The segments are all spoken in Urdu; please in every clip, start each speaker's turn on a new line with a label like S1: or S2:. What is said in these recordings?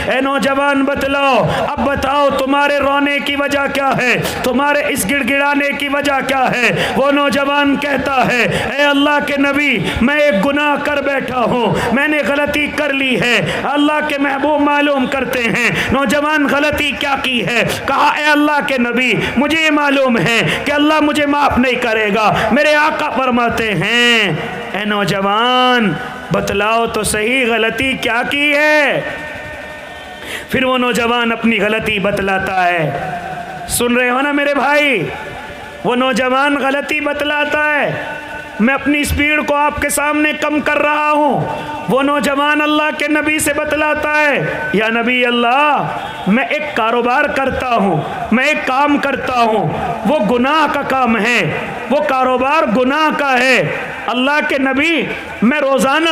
S1: اے نوجوان بتلاؤ، اب بتاؤ تمہارے رونے کی وجہ کیا ہے، تمہارے اس گڑ گڑانے کی وجہ کیا ہے؟ وہ نوجوان کہتا ہے اے اللہ کے نبی میں ایک گناہ کر بیٹھا ہوں، میں نے غلطی کر لی ہے۔ اللہ کے محبوب معلوم کرتے ہیں نوجوان غلطی کیا کی ہے۔ کہا اے اللہ کے نبی مجھے یہ معلوم ہے کہ اللہ مجھے معاف نہیں کرے گا۔ میرے آقا فرماتے ہیں اے نوجوان بتلاؤ تو صحیح غلطی کیا کی ہے؟ پھر وہ نوجوان اپنی غلطی بتلاتا ہے۔ سن رہے ہو نا میرے بھائی؟ وہ نوجوان غلطی بتلاتا ہے۔ میں اپنی سپیڈ کو آپ کے سامنے کم کر رہا ہوں۔ وہ نوجوان اللہ کے نبی سے بتلاتا ہے یا نبی اللہ میں ایک کاروبار کرتا ہوں، میں ایک کام کرتا ہوں، وہ گناہ کا کام ہے، وہ کاروبار گناہ کا ہے۔ اللہ کے نبی میں روزانہ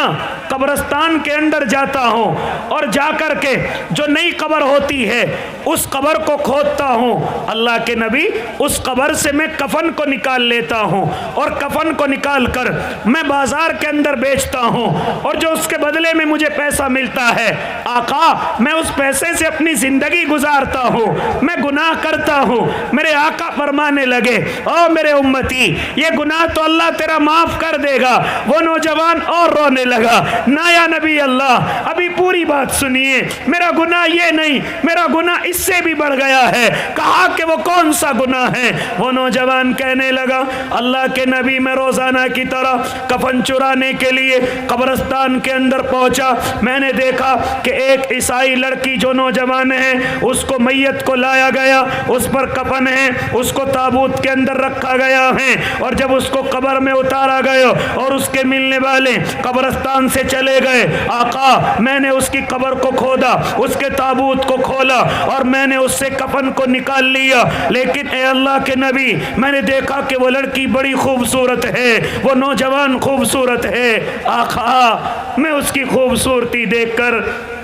S1: قبرستان کے اندر جاتا ہوں اور جا کر کے جو نئی قبر ہوتی ہے اس قبر کو کھودتا ہوں۔ اللہ کے نبی اس قبر سے میں کفن کو نکال لیتا ہوں اور کفن کو نکال کر میں بازار کے اندر بیچتا ہوں اور جو اس کے بدلے میں مجھے پیسہ ملتا ہے آقا میں اس پیسے سے اپنی زندگی گزارتا ہوں، میں گناہ کرتا ہوں۔ میرے آقا فرمانے لگے او میرے امتی یہ گناہ تو اللہ تیرا معاف کر دے گا۔ وہ نوجوان اور رونے لگا نا یا نبی اللہ ابھی پوری بات سنیے، میرا گناہ یہ نہیں، میرا گناہ اس سے بھی بڑھ گیا ہے۔ کہا کہ وہ کون سا گناہ ہے؟ وہ نوجوان کہنے لگا اللہ کے نبی میں روزانہ کی طرح کفن چرانے کے لیے قبرستان کے اندر پہنچا، میں نے دیکھا کہ ایک عیسائی لڑکی جو نوجوان ہے اس کو میت کو لایا گیا، اس پر کفن ہے، اس کو تابوت کے اندر رکھا گیا ہے اور جب اس کو قبر میں اتارا گیا اور اس کے ملنے والے قبرستان سے چلے گئے آقا میں نے اس کی قبر کو کھودا، اس کے تابوت کو کھولا اور میں نے اس سے کفن کو نکال لیا، لیکن اے اللہ کے نبی میں نے دیکھا کہ وہ لڑکی بڑی خوبصورت ہے، وہ نوجوان خوبصورت ہے۔ آقا میں اس کی خوبصورتی دیکھ کر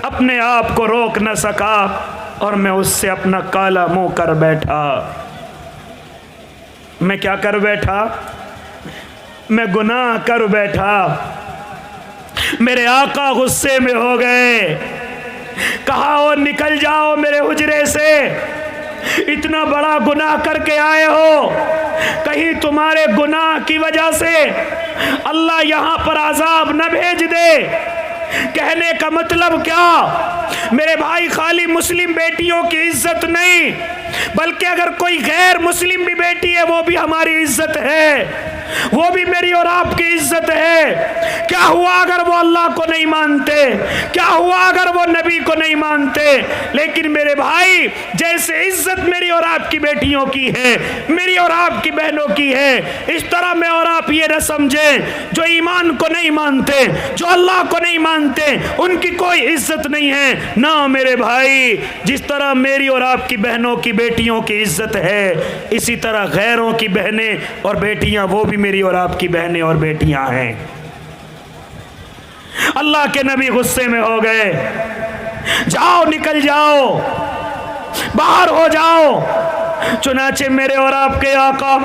S1: اپنے آپ کو روک نہ سکا اور میں اس سے اپنا کالا منہ کر بیٹھا۔ میں کیا کر بیٹھا؟ میں گناہ کر بیٹھا۔ میرے آقا غصے میں ہو گئے، کہا او نکل جاؤ میرے حجرے سے، اتنا بڑا گناہ کر کے آئے ہو، کہیں تمہارے گناہ کی وجہ سے اللہ یہاں پر عذاب نہ بھیج دے۔ کہنے کا مطلب کیا؟ میرے بھائی خالی مسلم بیٹیوں کی عزت نہیں بلکہ اگر کوئی غیر مسلم بھی بیٹی ہے وہ بھی ہماری عزت ہے، وہ بھی میری اور آپ کی عزت ہے۔ کیا ہوا اگر وہ اللہ کو نہیں مانتے؟ کیا ہوا اگر وہ نبی کو نہیں مانتے؟ لیکن میرے بھائی جیسے عزت میری اور آپ کی بیٹیوں کی ہے، میری اور آپ کی بہنوں کی ہے، اس طرح میں اور آپ یہ نہ سمجھیں جو ایمان کو نہیں مانتے، جو اللہ کو نہیں مانتے ان کی کوئی عزت نہیں ہے۔ نہ میرے بھائی جس طرح میری اور آپ کی بہنوں کی بیٹیوں کی عزت ہے اسی طرح غیروں کی بہنیں اور بیٹیاں وہ بھی میری اور آپ کی بہنیں اور بیٹیاں ہیں۔ اللہ کے نبی غصے میں ہو گئے، جاؤ نکل جاؤ، باہر ہو جاؤ۔ چنانچہ میرے اور آپ کے آقا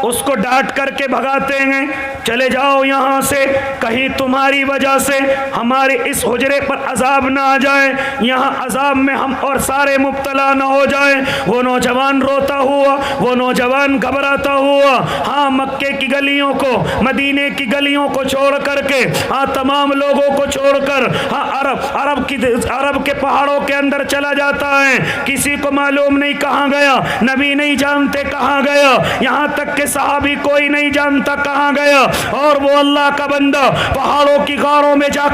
S1: اس کو ڈانٹ کر کے بھگاتے ہیں، چلے جاؤ یہاں سے، کہیں تمہاری وجہ سے ہمارے اس حجرے پر عذاب نہ آ جائے، یہاں عذاب میں ہم اور سارے مبتلا نہ ہو جائیں۔ وہ نوجوان روتا ہوا، وہ نوجوان گھبراتا ہوا ہاں مکے کی گلیوں کو، مدینے کی گلیوں کو چھوڑ کر کے، ہاں تمام لوگوں کو چھوڑ کر ہاں عرب کے پہاڑوں کے اندر چلا جاتا ہے، کسی کو معلوم نہیں کہاں گیا، نبی نہیں جانتے کہاں گیا، یہاں تک کہ صحابی کوئی نہیں جانتا کہاں گیا، اور وہ اللہ کا بندہ پہاڑوں کی غاروں میں جا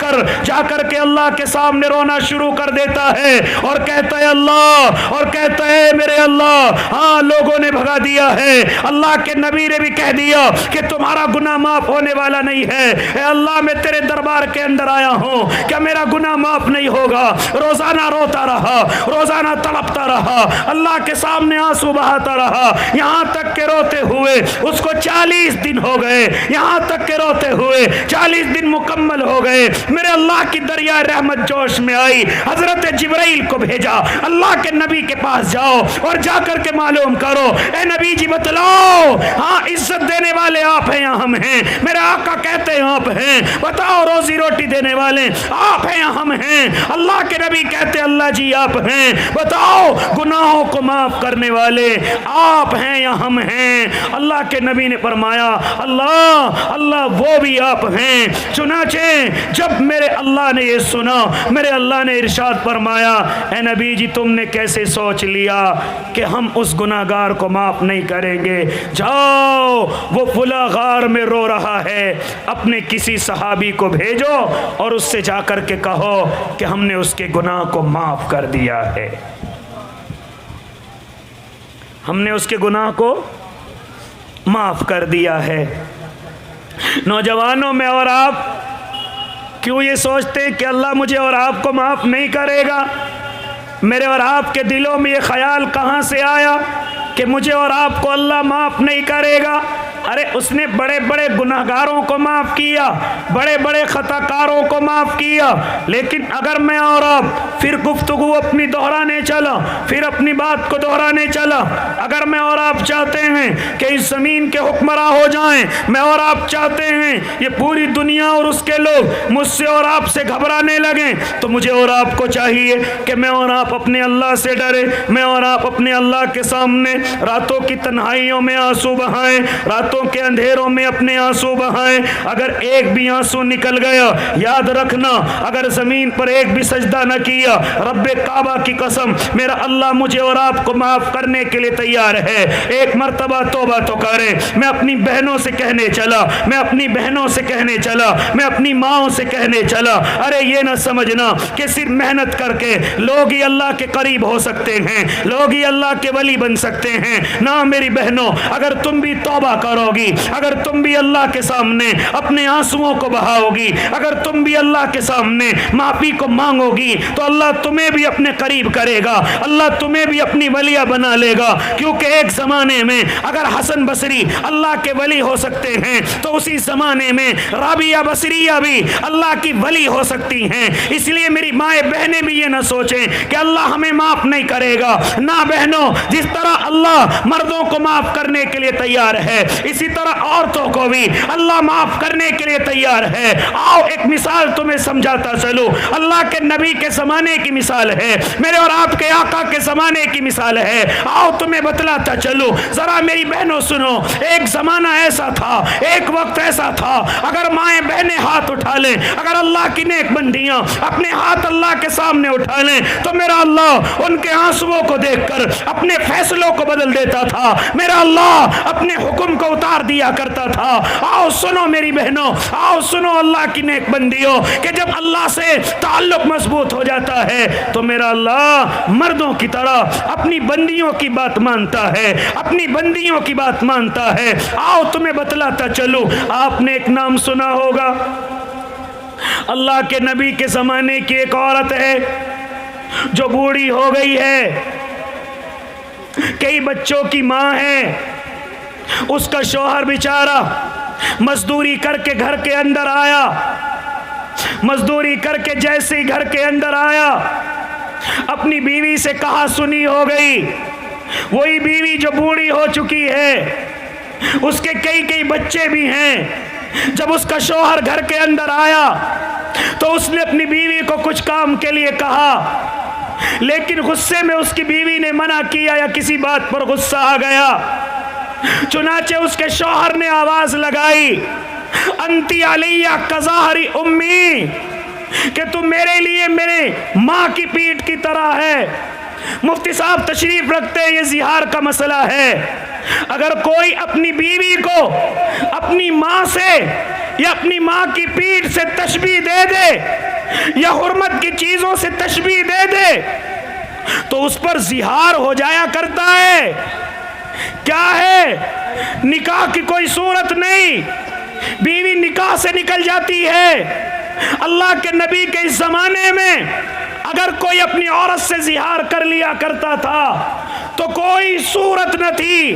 S1: کر کے اللہ کے سامنے رونا شروع کر دیتا ہے اور کہتا ہے اللہ، اور کہتا ہے میرے اللہ ہاں لوگوں نے بھگا دیا ہے، اللہ کے نبی نے بھی کہہ دیا کہ تمہارا گناہ معاف ہونے والا نہیں ہے، اے اللہ میں تیرے دربار کے اندر آیا ہوں، کیا میرا گناہ معاف نہیں ہوگا؟ روزانہ روتا رہا، روزانہ تڑپتا رہا، اللہ کے سامنے آنسو بہاتا رہا، یہاں تک کہ روتے ہوئے اس کو 40 دن ہو گئے، یہاں یہاں تک کہ روتے ہوئے 40 دن مکمل ہو گئے. میرے اللہ کی دریا رحمت جوش میں آئی. حضرت جبرائیل کو بھیجا, اللہ کے نبی کے پاس جاؤ اور جا کر کے معلوم کرو, اے نبی جی بتلاؤ, ہاں عزت دینے والے آپ ہیں یا ہم ہیں؟ میرے آقا کہتے ہیں آپ ہیں. بتاؤ روزی روٹی دینے والے آپ ہیں یا ہم ہیں؟ اللہ کے نبی کہتے اللہ جی آپ ہیں. بتاؤ گناہوں کو معاف کرنے والے آپ ہیں یا ہم ہیں؟ اللہ کے نبی نے فرمایا اللہ اللہ وہ بھی آپ ہیں. چنانچہ جب میرے اللہ نے یہ سنا, میرے اللہ نے ارشاد فرمایا, اے نبی جی تم نے کیسے سوچ لیا کہ ہم اس گناہگار کو معاف نہیں کریں گے؟ جاؤ وہ فلاں غار میں رو رہا ہے, اپنے کسی صحابی کو بھیجو اور اس سے جا کر کے کہو کہ ہم نے اس کے گناہ کو معاف کر دیا ہے, ہم نے اس کے گناہ کو معاف کر دیا ہے. نوجوانوں میں اور آپ کیوں یہ سوچتے ہیں کہ اللہ مجھے اور آپ کو معاف نہیں کرے گا؟ میرے اور آپ کے دلوں میں یہ خیال کہاں سے آیا کہ مجھے اور آپ کو اللہ معاف نہیں کرے گا؟ ارے اس نے بڑے بڑے گناہگاروں کو معاف کیا, بڑے بڑے خطا کاروں کو معاف کیا, لیکن اگر میں اور آپ پھر گفتگو اپنی دہرانے چلا, پھر اپنی بات کو دہرانے چلا, اگر میں اور آپ چاہتے ہیں کہ اس زمین کے حکمراں ہو جائیں, میں اور آپ چاہتے ہیں یہ پوری دنیا اور اس کے لوگ مجھ سے اور آپ سے گھبرانے لگیں, تو مجھے اور آپ کو چاہیے کہ میں اور آپ اپنے اللہ سے ڈرے, میں اور آپ اپنے اللہ کے سامنے راتوں کی تنہائیوں میں آنسو بہائیں, راتوں کے اندھیروں میں اپنے آنسو بہائیں. اگر ایک بھی آنسو نکل گیا, یاد رکھنا اگر زمین پر ایک بھی سجدہ نہ کیا, رب کعبہ کی قسم میرا اللہ مجھے اور آپ کو معاف کرنے کے لیے تیار ہے. ایک مرتبہ توبہ تو کریں. میں اپنی بہنوں سے کہنے چلا, میں اپنی بہنوں سے کہنے چلا, میں اپنی ماؤں سے کہنے چلا, ارے یہ نہ سمجھنا کہ صرف محنت کر کے لوگ ہی اللہ کے قریب ہو سکتے ہیں, لوگ ہی اللہ کے ولی بن سکتے ہیں. نہ میری بہنوں, اگر تم بھی توبہ کرو گی, اگر تم بھی اللہ کے سامنے اپنے آنسوؤں کو بہاؤ گی, اگر تم بھی اللہ کے سامنے معافی کو مانگو گی, تو اللہ تمہیں بھی اپنے قریب کرے گا, اللہ تمہیں بھی اپنی ولیہ بنا لے گا. کیونکہ ایک زمانے میں اگر حسن بصری اللہ کے ولی ہو سکتے ہیں, تو اسی زمانے میں رابعہ بصریہ بھی اللہ کی ولی ہو سکتی ہیں. اس لیے میری مائیں بہنیں بھی یہ نہ سوچیں کہ اللہ ہمیں معاف نہیں کرے گا. نہ بہنوں, جس طرح اللہ مردوں کو معاف کرنے کے لیے تیار ہے, اسی طرح عورتوں کو بھی اللہ معاف کرنے کے لیے تیار ہے. آؤ ایک مثال تمہیں سمجھاتا چلو. اللہ کے نبی کے زمانے کی مثال ہے, میرے اور آپ کے آقا کے زمانے کی مثال ہے. آؤ تمہیں بتلاتا چلو. ذرا میری بہنوں سنو, ایک زمانہ ایسا تھا, ایک وقت ایسا تھا, اگر مائیں بہنیں ہاتھ اٹھا لیں, اگر اللہ کی نیک بندیاں اپنے ہاتھ اللہ کے سامنے اٹھا لیں, تو میرا اللہ ان کے آنسوؤں کو دیکھ کر اپنے فیصلوں کو بدل دیتا تھا. میرا اللہ اپنے حکم کو اتار دیا کرتا تھا. آؤ سنو میری بہنوں, آؤ سنو اللہ کی نیک بندیوں, کہ جب اللہ سے تعلق مضبوط ہو جاتا ہے تو میرا اللہ مردوں کی طرح اپنی بندیوں کی بات مانتا ہے, اپنی بندیوں کی بات مانتا ہے. آؤ تمہیں بتلاتا چلو. آپ نے ایک نام سنا ہوگا, اللہ کے نبی کے زمانے کی ایک عورت ہے جو بوڑھی ہو گئی ہے, کئی بچوں کی ماں ہے. اس کا شوہر بیچارہ مزدوری کر کے گھر کے اندر آیا, مزدوری کر کے جیسے ہی گھر کے اندر آیا, اپنی بیوی سے کہا سنی ہو گئی. وہی بیوی جو بوڑھی ہو چکی ہے, اس کے کئی بچے بھی ہیں. جب اس کا شوہر گھر کے اندر آیا تو اس نے اپنی بیوی کو کچھ کام کے لیے کہا, لیکن غصے میں اس کی بیوی نے منع کیا یا کسی بات پر غصہ آ گیا. چنانچہ اس کے شوہر نے آواز لگائی, انتی علیہ کظہری امی, کہ تم میرے لیے میرے ماں کی پیٹھ کی طرح ہے. مفتی صاحب تشریف رکھتے ہیں, یہ زہار کا مسئلہ ہے. اگر کوئی اپنی بیوی کو اپنی ماں سے یا اپنی ماں کی پیٹھ سے تشبیہ دے دے یا حرمت کی چیزوں سے تشبیہ دے دے تو اس پر زہار ہو جایا کرتا ہے. کیا ہے؟ نکاح کی کوئی صورت نہیں, بیوی نکاح سے نکل جاتی ہے. اللہ کے نبی کے اس زمانے میں اگر کوئی اپنی عورت سے زہار کر لیا کرتا تھا تو کوئی صورت نہ تھی,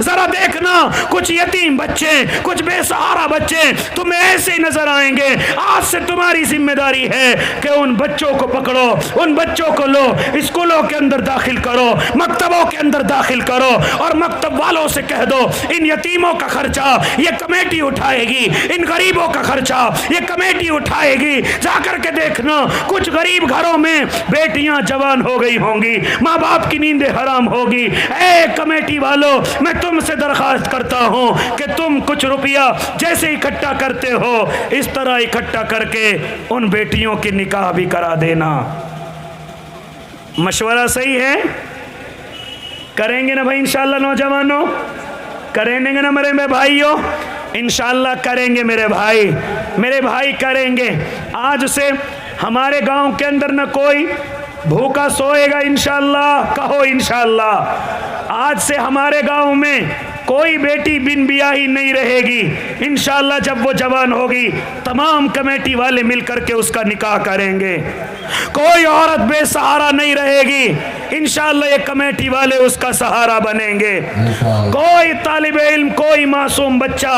S1: ذرا دیکھنا کچھ یتیم بچے, کچھ بے سہارا بچے تمہیں ایسے نظر آئیں گے. آج سے تمہاری ذمہ داری ہے کہ ان بچوں کو پکڑو, ان بچوں کو لو, اسکولوں کے اندر داخل کرو, مکتبوں کے اندر داخل کرو, اور مکتب والوں سے کہہ دو ان یتیموں کا خرچہ یہ کمیٹی اٹھائے گی, ان غریبوں کا خرچہ یہ کمیٹی اٹھائے گی. جا کر کے دیکھنا کچھ غریب گھروں میں بیٹیاں جوان ہو گئی ہوں گی, ماں باپ کی نیندیں حرام ہوگی. اے کمیٹی والوں, میں تم سے درخواست کرتا ہوں کہ تم کچھ روپیہ جیسے اکٹھا کرتے ہو اس طرح اکٹھا کر کے ان بیٹیوں کی نکاح بھی کرا دینا. مشورہ صحیح ہے؟ کریں گے نا بھائی انشاءاللہ نوجوانوں؟ کریں گے نا میرے بھائیوں؟ انشاءاللہ کریں گے میرے بھائی کریں گے. آج سے ہمارے گاؤں کے اندر نہ کوئی بھوکا سوئے گا انشاءاللہ. کہو انشاءاللہ. آج سے ہمارے گاؤں میں کوئی بیٹی بن بیاہی نہیں رہے گی انشاءاللہ. جب وہ جوان ہوگی تمام کمیٹی والے مل کر کے اس کا نکاح کریں گے. کوئی عورت بے سہارا نہیں رہے گی انشاءاللہ, یہ کمیٹی والے اس کا سہارا بنیں گے. کوئی طالب علم, کوئی معصوم بچہ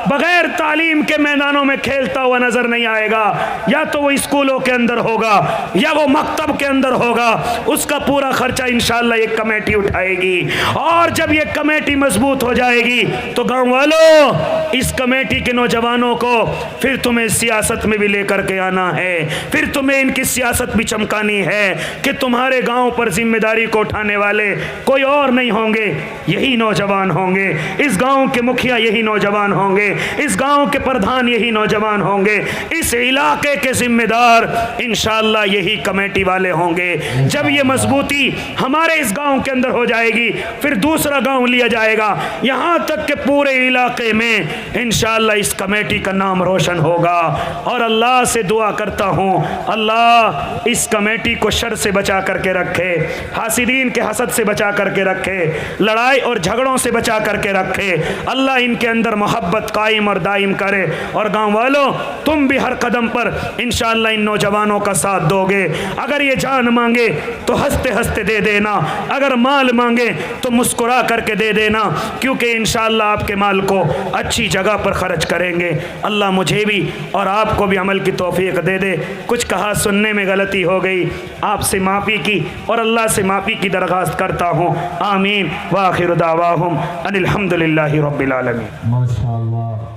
S1: بغیر تعلیم کے میدانوں میں کھیلتا ہوا نظر نہیں آئے گا. یا تو وہ اسکولوں کے اندر ہوگا یا وہ مکتب کے اندر ہوگا, اس کا پورا خرچہ انشاءاللہ یہ کمیٹی اٹھائے گی. اور جب یہ کمیٹی مضبوط ہو جائے گی تو گاؤں والوں اس کمیٹی کے نوجوانوں کو پھر تمہیں سیاست میں بھی لے کر کے آنا ہے, پھر تمہیں ان کی سیاست بھی چمکانی ہے کہ تمہارے گاؤں پر ذمہ داری کو اٹھانے والے کوئی اور نہیں ہوں گے, یہی نوجوان ہوں گے. اس گاؤں کے مکھیا یہی نوجوان ہوں گے, اس گاؤں کے پردھان یہی نوجوان ہوں گے, اس علاقے کے ذمہ دار انشاءاللہ یہی کمیٹی والے ہوں گے. جب یہ مضبوطی ہمارے اس گاؤں کے اندر ہو جائے گی پھر دوسرا گاؤں لیا جائے گا, یہاں تک کہ پورے علاقے میں انشاءاللہ اس کمیٹی کا نام روشن ہوگا. اور اللہ سے دعا کرتا ہوں اللہ اس کمیٹی کو شر سے بچا کر کے رکھے, حاسدین کے حسد سے بچا کر کے رکھے, لڑائی اور جھگڑوں سے بچا کر کے رکھے. اللہ ان کے اندر محبت قائم اور دائم کرے. اور گاؤں والوں تم بھی ہر قدم پر انشاءاللہ ان نوجوانوں کا ساتھ دو گے. اگر یہ جان مانگے تو ہنستے ہنستے دے دینا, اگر مال مانگے تو مسکرا کر کے دے دینا, کیونکہ انشاءاللہ آپ کے مال کو اچھی جگہ پر خرچ کریں گے. اللہ مجھے بھی اور آپ کو بھی عمل کی توفیق دے دے. کچھ کہا سننے میں غلطی ہو گئی, آپ سے معافی کی اور اللہ سے معافی کی درخواست کرتا ہوں. آمین. وآخر دعواہم ان الحمدللہ رب العالمین.
S2: ماشاءاللہ.